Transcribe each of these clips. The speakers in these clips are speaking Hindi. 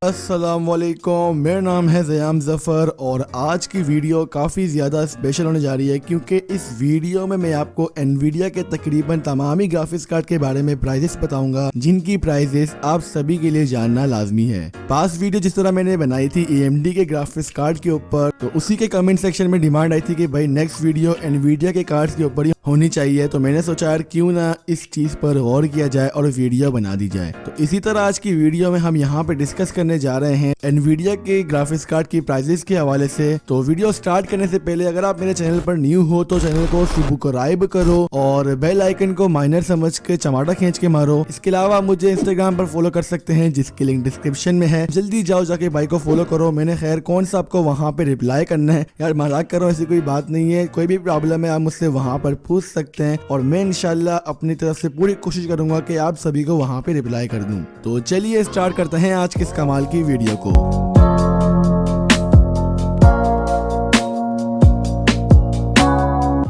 अस्सलामुअलैकुम, मेरा नाम है ज़याम ज़फ़र और आज की वीडियो काफ़ी ज़्यादा स्पेशल होने जा रही है क्योंकि इस वीडियो में मैं आपको एनवीडिया के तकरीबन तमामी ग्राफिक्स कार्ड के बारे में प्राइजेस बताऊंगा जिनकी प्राइजेस आप सभी के लिए जानना लाजमी है। पास वीडियो जिस तरह मैंने बनाई थी AMD के ग्राफिक्स कार्ड के ऊपर, तो उसी के कमेंट सेक्शन में डिमांड आई थी कि भाई नेक्स्ट वीडियो एनवीडिया के कार्ड्स के ऊपर ही होनी चाहिए, तो मैंने सोचा यार क्यों ना इस चीज़ पर गौर किया जाए और वीडियो बना दी जाए। तो इसी तरह आज की वीडियो में हम यहाँ पे डिस्कस करने जा रहे हैं एनवीडिया के ग्राफिक्स कार्ड की प्राइजेस के हवाले से। तो वीडियो स्टार्ट करने से पहले अगर आप मेरे चैनल पर न्यू हो तो चैनल को सब्सक्राइब करो और बेल आइकन को माइनर समझ के चमाटा खींच के मारो। इसके अलावा आप मुझे इंस्टाग्राम पर फॉलो कर सकते हैं जिसकी लिंक डिस्क्रिप्शन में है, जल्दी जाओ जाके भाई को फॉलो करो। मैंने खैर कौन सा आपको वहाँ पे रिप्लाई करना है, यार मजाक करो, ऐसी कोई बात नहीं है। कोई भी प्रॉब्लम है आप मुझसे वहाँ पर पूछ सकते हैं और मैं इंशाल्लाह अपनी तरफ से पूरी कोशिश करूंगा कि आप सभी को वहाँ पे रिप्लाई कर दूं। तो चलिए स्टार्ट करते हैं आज के इस कमाल की वीडियो को।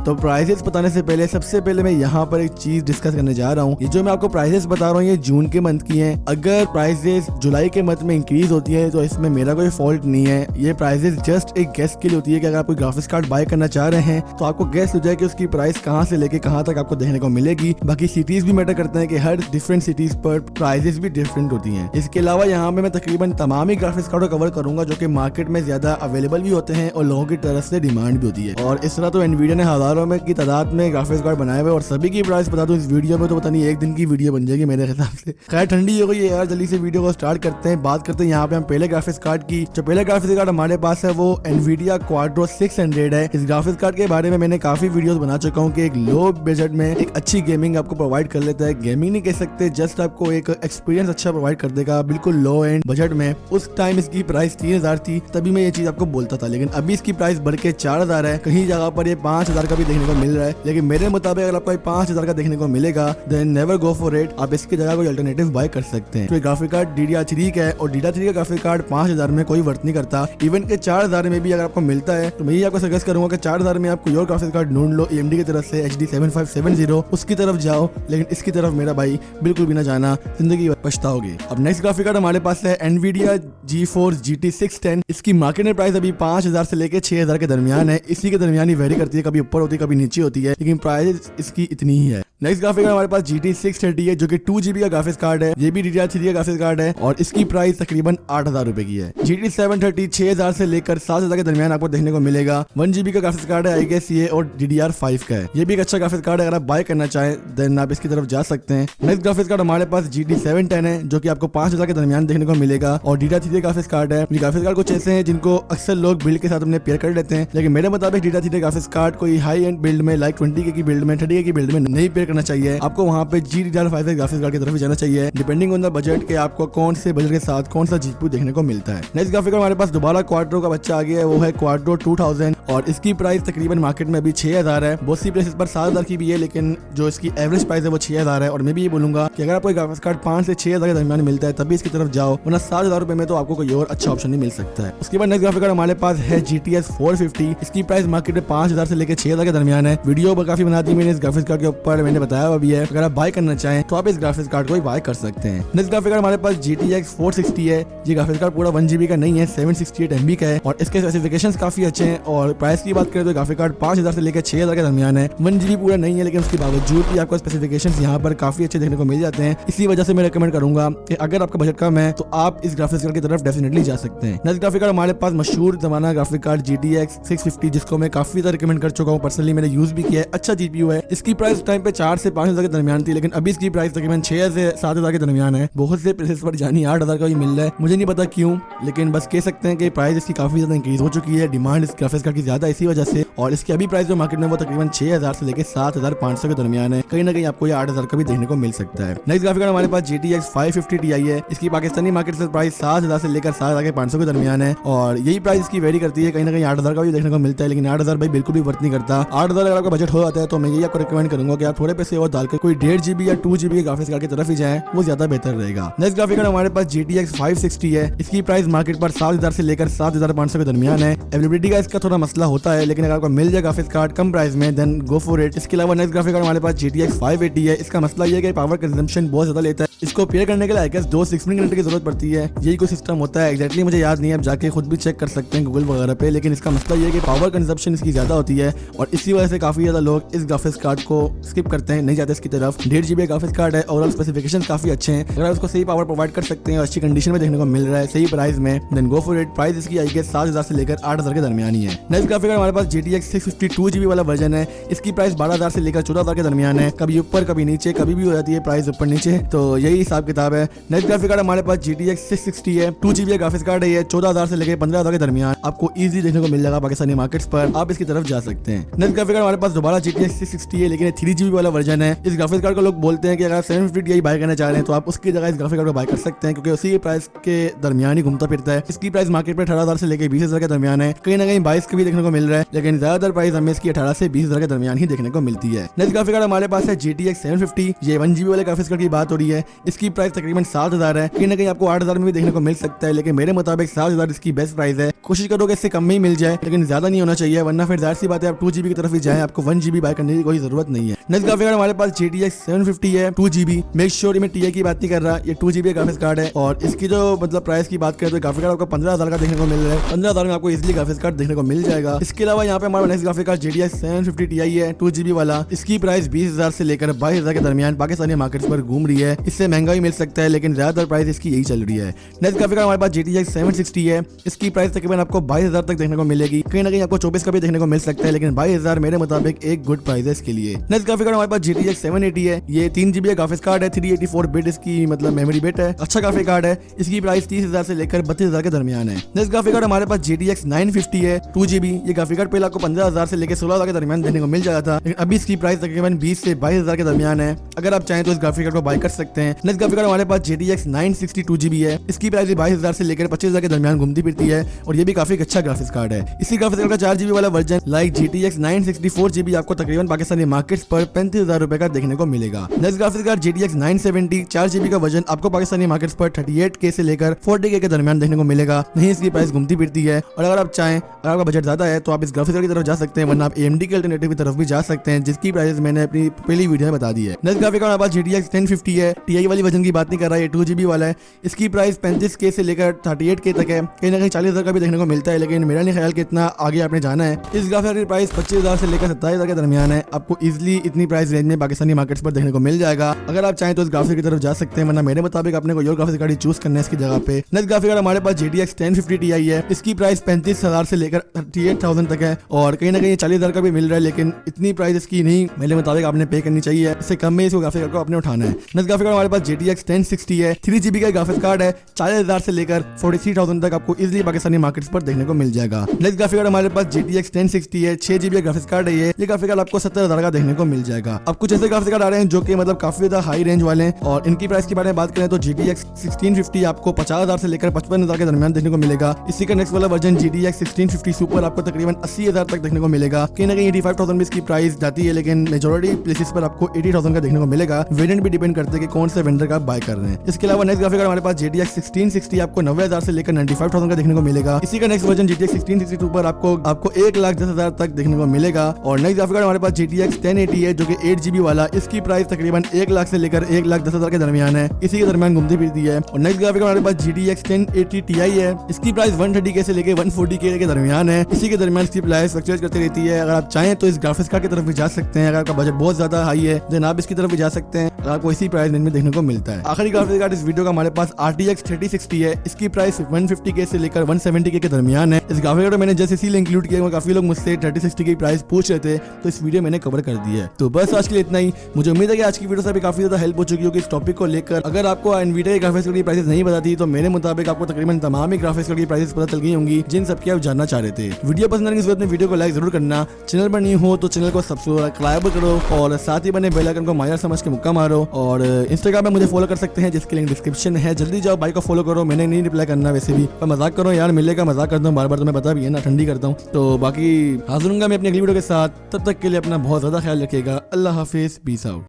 तो प्राइजेस बताने से पहले सबसे पहले मैं यहाँ पर एक चीज डिस्कस करने जा रहा हूँ। ये जो मैं आपको प्राइजेस बता रहा हूँ ये जून के मंथ की हैं। अगर प्राइजेस जुलाई के मंथ में इंक्रीज होती है तो इसमें मेरा कोई फॉल्ट नहीं है। ये प्राइजेस जस्ट एक गेस के लिए होती है कि अगर आप कोई ग्राफिक्स कार्ड बाय करना चाह रहे हैं तो आपको गेस हो जाए कि उसकी प्राइस कहाँ से लेके कहाँ तक आपको देखने को मिलेगी। बाकी सिटीज भी मैटर करते हैं कि हर डिफरेंट सिटीज पर प्राइजेस भी डिफरेंट होती है। इसके अलावा यहाँ पे मैं तकरीबन तमाम ही ग्राफिक्स कार्ड को कवर करूंगा जो कि मार्केट में ज्यादा अवेलेबल भी होते हैं और लोगों की तरफ से डिमांड भी होती है। और इस तरह तो एनवीडिया ने हजारों में की तादाद में ग्राफिक्स कार्ड बनाए हुए और सभी की प्राइस बता दूं इस वीडियो में तो पता नहीं एक दिन की वीडियो बन जाएगी मेरे हिसाब से। खैर ठंडी हो गई है यार, जल्दी से वीडियो को स्टार्ट करते हैं। बात करते हैं यहाँ पे हम पहले ग्राफिक्स कार्ड की। जो पहले ग्राफिक्स कार्ड हमारे पास है वो एनवीडिया क्वाड्रो 600 है। इस ग्राफिक्स कार्ड के बारे में मैंने काफी वीडियोस बना चुका हूँ कि एक लो बजट में एक अच्छी गेमिंग आपको प्रोवाइड कर लेता है। गेमिंग नहीं कह सकते, जस्ट आपको एक एक्सपीरियंस अच्छा प्रोवाइड कर देगा बिल्कुल लो एंड बजट में। उस टाइम इसकी प्राइस 3000 थी, तभी मैं ये चीज आपको बोलता था, लेकिन अभी इसकी प्राइस बढ़ के 4000 है। कहीं जगह पर ये 5000 का भी देखने को मिल रहा है, लेकिन मेरे मुताबिक अगर आपको 5000 का देखने को मिलेगा then never go for it. आप इसकी जगह कोई अल्टरनेटिव बाय कर सकते हैं। तो ग्राफिक कार्ड DDR3 का है और DDR3 का ग्राफिक कार्ड 5000 में कोई वर्थ नहीं करता। इवन के 4000 में भी अगर आपको मिलता है तो मैं ये आपको सजेस्ट करूंगा कि 4000 में आप कोई और ग्राफिक कार्ड ढूंढ लो AMD की तरफ से HD 7570, उसकी तरफ जाओ, लेकिन इसकी तरफ मेरा भाई बिल्कुल भी ना जाना, जिंदगी पछताओगे। अब नेक्स्ट ग्राफिक कार्ड हमारे पास है एनवीडिया GeForce GT 610। इसकी मार्केट में प्राइस अभी 5000 से लेके 6000 के दरमियान है। इसी के दरमियान ही वेरी करती है, कभी ऊपर होती है कभी नीचे होती है, लेकिन प्राइस इसकी इतनी ही है। नेक्स्ट ग्राफिक कार्ड हमारे पास GT 630 है जो कि 2GB का ग्राफिक्स कार्ड है। ये भी DDR3 का ग्राफिक्स कार्ड है और इसकी प्राइस तकरीबन 8000 रुपए की है। GT 730 6000 से लेकर 7000 के दरमियान आपको देखने को मिलेगा। 1GB का ग्राफिक्स कार्ड है आई गेस ये, और DDR5 का है। ये भी एक अच्छा ग्राफिक्स कार्ड है, अगर आप बाय करना चाहें देन आप इसकी तरफ जा सकते हैं। नेक्स्ट ग्राफिक्स कार्ड हमारे पास GT 710 है जो कि आपको 5000 के दरमियान देखने को मिलेगा और DDR3 ग्राफिक्स कार्ड है। ग्राफिक्स कार्ड कुछ ऐसे हैं जिनको अक्सर लोग बिल्ड के साथ अपने पेयर कर लेते हैं, लेकिन मेरे मुताबिक DDR3 ग्राफिक्स कार्ड कोई हाई एंड बिल्ड में लाइक 20K की बिल्ड में 30K की बिल्ड में नहीं पेयर करना चाहिए। आपको वहाँ पे GDDR5 ग्राफिक्स कार्ड की तरफ जाना चाहिए, डिपेंडिंग ऑन द बजट के आपको कौन से बजट के साथ कौन सा GPU देखने को मिलता है। नेक्स्ट ग्राफिक कार्ड हमारे पास दोबारा क्वाड्रो का बच्चा आ गया है, वो है क्वाड्रो 2000 और इसकी प्राइस तकरीबन मार्केट में अभी 6000 है। बहुत सी प्लेसेस पर 7000 की भी है, लेकिन जो इसकी एवरेज प्राइस है वो 6000 है। और मैं भी ये बोलूंगा कि अगर आपको ग्राफिक्स कार्ड 5 से 6000 के दरमियान मिलता है तभी इसकी तरफ जाओ, वरना 7000 रुपए में तो आपको कोई और अच्छा ऑप्शन नहीं मिल सकता है। उसके बाद नेक्स्ट ग्राफिक कार्ड हमारे पास है GTX 450। इसकी प्राइस मार्केट में 5000 से लेकर 6000 के दरमियान है। वीडियो काफी बना दी मैंने इस ग्राफिक्स कार्ड के ऊपर, मैंने बताया हुआ भी है। अगर आप बाय करना चाहें तो आप इस ग्राफिक्स कार्ड को बाय कर सकते हैं। नेक्स्ट ग्राफिक कार्ड हमारे पास GTX 460 है। ये ग्राफिक्स कार्ड पूरा 1GB का नहीं है, 768 MB का है और इसके स्पेसिफिकेशंस काफी अच्छे हैं। और प्राइस की बात करें तो ग्राफिक कार्ड 5000 से लेकर 6000 के दरमियान है। 1GB पूरा नहीं है, लेकिन उसके बावजूद भी आपको स्पेसिफिकेशंस यहाँ पर काफी अच्छे देखने को मिल जाते हैं। इसी वजह से मैं रेकमेंड करूंगा कि अगर आपका बजट कम है तो आप इस ग्राफिक्स कार्ड की तरफ डेफिनेटली जा सकते हैं। नेक्स्ट ग्राफिक कार्ड हमारे पास मशहूर जमाना ग्राफिक कार्ड GTX 650, जिसको मैं काफी ज्यादा रिकमेंड कर चुका हूँ, पर्सनली मैंने यूज भी किया है। अच्छा GPU है। इसकी प्राइस टाइम पे 4 से 5000 के दरमियान थी, लेकिन अभी इसकी प्राइस तकरीबन 6 से 7000 के दरमियान है। बहुत से प्लेसेस पर जानी 8000 का भी मिल रहा है, मुझे नहीं पता क्यों, लेकिन बस कह सकते हैं कि प्राइस इसकी काफी ज्यादा इंक्रीज हो चुकी है। डिमांड इस ग्राफिक्स कार्ड की ज्यादा इसी वजह से, और इसकी अभी प्राइस जो मार्केट में वो तकरीबन 6000 से लेकर 7500 के दरमियान है। कहीं ना कहीं आपको ये 8000 का भी देखने को मिल सकता है। नेक्स्ट ग्राफिक कार्ड हमारे पास GTX 550 Ti है। इसकी पाकिस्तानी मार्केट से प्राइस 7000 से लेकर 7500 के दरमियान है, और यही प्राइस इसकी वेरी करती है। कहीं ना कहीं 8000 का भी देखने को मिलता है, लेकिन 8000 भाई बिल्कुल भी वर्थ नहीं करता। 8000 अगर आपका बजट हो जाता है तो मैं यही आपको रिकमेंड करूंगा कि आप थोड़े पैसे और डालकर कोई 1.5 GB या 2 GB के ग्राफिक्स कार्ड की तरफ ही जाएं, वो ज्यादा बेहतर रहेगा। नेक्स्ट ग्राफिक कार्ड हमारे पास GTX 560 है। इसकी प्राइस मार्केट पर 7000 से लेकर 7500 के दरमियान है। अवेलेबिलिटी का इसका थोड़ा मसला होता है, लेकिन अगर आपको मिल जाए ग्राफिक्स कार्ड कम प्राइस में देन गो फॉर इट। इसके अलावा नेक्स्ट ग्राफिक कार्ड हमारे पास GTX 580 है। इसका मसला ये है कि पावर कंजम्पशन बहुत ज्यादा लेता है। इसको पेयर करने के लिए आई गेस 2 16 घंटे की जरूरत पड़ती है। यही कोई सिस्टम होता है, एक्जैक्टली मुझे याद नहीं है, आप जाके खुद भी चेक कर सकते हैं गूगल वगैरह पे। लेकिन इसका मसला ये है कि पावर कंजम्पशन इसकी ज्यादा होती है, और इसी वजह से काफी ज्यादा लोग इस ग्राफिक्स कार्ड को स्किप करते हैं, नहीं जाते इसकी तरफ। 1.5 GB ग्राफिक्स कार्ड है, ओवरऑल स्पेसिफिकेशन काफी अच्छे हैं। अगर आप उसको सही पावर प्रोवाइड कर सकते हैं और अच्छी कंडीशन में देखने को मिल रहा है सही प्राइस में, then go for it. Price इसकी आई गेस 7000 से लेकर 8000 के दरमियान ही है। नेक्स्ट ग्राफिक कार्ड हमारे पास GTX 652 GB वाला वर्जन है। इसकी प्राइस 12000 से लेकर 14000 के दरमियान है। कभी ऊपर कभी नीचे, कभी भी हो जाती है प्राइस ऊपर नीचे, तो यही हिसाब किताब है। नेक्स्ट ग्राफिक कार्ड हमारे पास GTX 660 है। 2 GB ग्राफिक्स कार्ड है। ये 14000 से लेकर 15000 के दरमियान आपको इजीली देखने को मिल जाएगा पाकिस्तानी मार्केट्स पर, आप इसकी तरफ जा सकते हैं। नेक्स्ट ग्राफिक कार्ड हमारे पास दोबारा GTX 660 है, लेकिन 3 GB वाला वर्जन है। इस ग्राफिक्स कार्ड को लोग बोलते हैं कि अगर 750 Ti बाय करना चाह रहे हैं तो आप उसकी जगह इस ग्राफिक कार्ड को बाय कर सकते हैं, क्योंकि उसी प्राइस के दरमियान ही घूमता फिरता है। इसकी प्राइस मार्केट में 18000 से लेकर 20000 के दरमियान है। कहीं ना कहीं 22 के भी देखने को मिल रहा है, लेकिन ज्यादातर प्राइस हमें इसकी 18 से 20000 के दरमियान ही देखने को मिलती है। नेक्स्ट ग्राफिक कार्ड हमारे पास है GTX 750। ये 1 GB वाले ग्राफिक्स कार्ड की बात हो रही है। इसकी प्राइस तकरीबन 7000 है। कहीं ना कहीं आपको 8000 में भी देखने को मिल सकता है, लेकिन मेरे मुताबिक 7000 इसकी बेस्ट प्राइस है। कोशिश करोगे इससे कम में ही मिल जाए, लेकिन ज्यादा नहीं होना चाहिए, वरना फिर जाहिर सी बात है आप 2 GB की तरफ ही जाएं, आपको 1 GB बाय करने की कोई जरूरत नहीं है। नेक्स्ट ग्राफिक कार्ड हमारे पास GTX 750 है। 2 GB, मेक श्योर मैं TI की बात नहीं कर रहा, ये 2 GB ग्राफिक्स कार्ड है। और इसकी जो मतलब प्राइस की बात करें तो ग्राफिक कार्ड आपको 15000 का देखने को मिल रहा है। 15000 में आपको इजीली ग्राफिक्स कार्ड देखने को मिल जाएगा। इसके अलावा यहाँ पे हमारा next graphic card GTX 750 Ti है, 2 GB वाला। इसकी प्राइस 20000 से लेकर 22000 के दरमियान पाकिस्तानी मार्केट्स पर घूम रही है। इससे महंगा ही मिल सकता है, लेकिन ज्यादातर प्राइस इसकी यही चल रही है। नेक्स्ट ग्राफिक कार्ड हमारे पास GTX 760 है। इसकी प्राइस तकरीबन आपको 22000 तक देखने को मिलेगी। कहीं ना कहीं आपको 24 का भी देखने को मिल सकता है, लेकिन 22000 मेरे मुताबिक एक गुड प्राइस है इसके लिए। नेक्स्ट ग्राफिक कार्ड हमारे पास GTX 780 है। ये 3 GB ग्राफिक्स कार्ड है। 384 बिट इसकी मतलब मेमोरी बिट है। अच्छा ग्राफिक कार्ड है। इसकी प्राइस 30000 से लेकर 32000 के दरमियान है। नेक्स्ट ग्राफिक कार्ड हमारे पास GTX 950 है। 2 GB। ये ग्राफिक कार्ड पहले आपको 15000 से लेकर 16000 के दरमियान देखने को मिल जाता था, लेकिन अभी इसकी प्राइस तकरीबन 20 से 22000 के दरमियान है। अगर आप चाहें तो इस ग्राफिक कार्ड को बाय कर सकते हैं। नेक्स्ट ग्राफिक कार्ड हमारे पास GTX 960 2 GB है। इसकी प्राइस 22000 से लेकर 25000 के दरमियान घूमती फिरती है, और ये भी काफी अच्छा ग्राफिक्स कार्ड है। इसी ग्राफिक्स कार्ड का 4 GB वाला वर्जन लाइक GTX 964 GB आपको तकरीबन पाकिस्तानी मार्केट्स पर 35000 रुपए का देखने को मिलेगा। Next graphics card GTX 970 4 GB का वर्जन आपको पाकिस्तानी मार्केट्स पर 38K से लेकर 40K के दरमियान देखने को मिलेगा। नहीं इसकी प्राइस घूमती फिरती है, और अगर आप चाहें, अगर आपका बजट ज्यादा है तो आप इस ग्राफिक्स कार्ड की तरफ जा सकते हैं, वरना आप AMD के अल्टरनेटिव की तरफ भी जा सकते हैं, जिसकी प्राइस मैंने अपनी पहली वीडियो में बता दी है। नेक्स्ट ग्राफिक कार्ड हमारे पास GTX 1050 है। TI वाली वर्जन की बात नहीं कर रहा है, ये 2 GB वाला है। इसकी प्राइस 35K से लेकर 38K तक है। कहीं ना कहीं 40000 का भी देखने को मिलता है, लेकिन मेरा नहीं ख्याल कि इतना आगे आपने जाना है। इस ग्राफिक कार्ड की प्राइस 25000 से लेकर 27000 के दरमियान है। आपको इजीली इतनी प्राइस रेंज में पाकिस्तानी मार्केट्स पर देखने को मिल जाएगा। अगर आप चाहें तो इस ग्राफिक की तरफ जा सकते हैं, वरना मेरे मुताबिक आपने कोई और ग्राफिक कार्ड चूज करना है इसकी जगह पे। नेक्स्ट ग्राफिक कार्ड हमारे पास GTX 1050 Ti है। इसकी प्राइस 35000 से लेकर 38000 तक है, और कहीं ना कहीं 40000 का भी मिल रहा है, लेकिन इतनी प्राइस इसकी नहीं मेरे मुताबिक आपने पे करनी चाहिए। इससे कम में इसको ग्राफिक कार्ड को आपने उठाना है। नेक्स्ट ग्राफिक कार्ड हमारे पास GTX 1060 है। 3 GB का ग्राफिक्स कार्ड है। 40000 से लेकर 43000 तक आपको इजीली पाकिस्तानी मार्केट्स पर देखने को मिल जाएगा। नेक्स्ट ग्राफिक कार्ड हमारे पास GTX 1060 है। 6 GB ग्राफिक्स कार्ड है। ये ग्राफिक कार्ड आपको 70000 का देखने को मिल जाएगा। अब कुछ ऐसे ग्राफिक्स कार्ड आ रहे हैं जो कि मतलब काफी ज्यादा हाई रेंज वाले हैं, और इनकी प्राइस के बारे में बात करें तो GTX 1650 आपको 50000 से लेकर 55000 के दरमियान देखने को मिलेगा। इसी का नेक्स्ट वाला वर्जन GTX 1650 सुपर आपको तकरीबन 80000 तक देखने को मिलेगा। कहीं ना कहीं 85000 में इसकी प्राइस जाती है, लेकिन मेजॉरिटी प्लेसेस पर आपको 80000 का देखने को मिलेगा। वेरिएंट भी डिपेंड करते हैं कि कौन से वेंडर का आप बाय कर रहे हैं। इसके अलावा नेक्स्ट ग्राफिक कार्ड हमारे पास GTX 1660 आपको 90000 से लेकर 95000 का देखने को मिलेगा। इसी का नेक्स्ट वर्जन GTX 1660 सुपर आपको 1,10,000 तक देखने को मिलेगा। और नेक्स्ट ग्राफिक कार्ड हमारे पास GTX 1080 है, जो कि 8 GB वाला। इसकी प्राइस तकरीबन 1 लाख से लेकर 1,10,000 के दरमियान है। इसी के दरमियान घूमती फिरती है। और नेक्स्ट ग्राफिक कार्ड हमारे पास GTX 1080 Ti है। इसकी प्राइस 130K से लेकर 140K के दरमियान है। इसी के दरमियान इसकी प्राइस फ्लक्चुएट करती रहती है। अगर आप चाहें तो इस ग्राफिक्स कार्ड की तरफ भी जा सकते हैं। अगर आपका बजट बहुत ज्यादा हाई है देन आप इसकी तरफ भी जा सकते हैं, अगर आपको इसी प्राइस रेंज में देखने को मिलता है। आखिरी ग्राफिक्स कार्ड इस वीडियो का हमारे पास RTX 3060 है। इसकी प्राइस 150K से लेकर 170K के दरमियान है। इस ग्राफिक कार्ड मैंने जैसे इसीलिए इंक्लूड किया, काफी लोग मुझसे 3060 की प्राइस पूछ रहे थे, तो इस वीडियो मैंने कवर कर दी है। तो बस आज के लिए इतना ही। मुझे उम्मीद है कि आज की वीडियो से भी काफी ज्यादा हेल्प हो चुकी होगी इस टॉपिक को लेकर। अगर आपको एनवीडिया के ग्राफिक्स कार्ड की प्राइस नहीं बताती तो मेरे मुताबिक आपको तकरीबन तमाम ही ग्राफिक्स कार्ड की प्राइस पता चल गई होंगी जिन सबकी आप जानना चाह रहे थे। वीडियो वीडियो पसंद आने की सूरत में वीडियो को लाइक जरूर करना, चैनल पर नहीं हो तो चैनल को सब्सक्राइब करो और साथ ही बने बेल आइकन को माइनर समझ के मुक्का मारो। और इंस्टाग्राम पे मुझे फॉलो कर सकते हैं जिसकी लिंक डिस्क्रिप्शन है, जल्दी जाओ भाई को फॉलो करो। मैंने नहीं रिप्लाई करना वैसे भी, पर मजाक करो यार, मिलने का मजाक करता हूँ बार बार, तुम्हें पता भी है ना, ठंडी करता हूँ। तो बाकी हाजिर हूंगा मैं अपनी अगली वीडियो के साथ, तब तक के लिए अपना बहुत ज्यादा ख्याल रखिएगा। अल्लाह हाफिज, पीस आउट।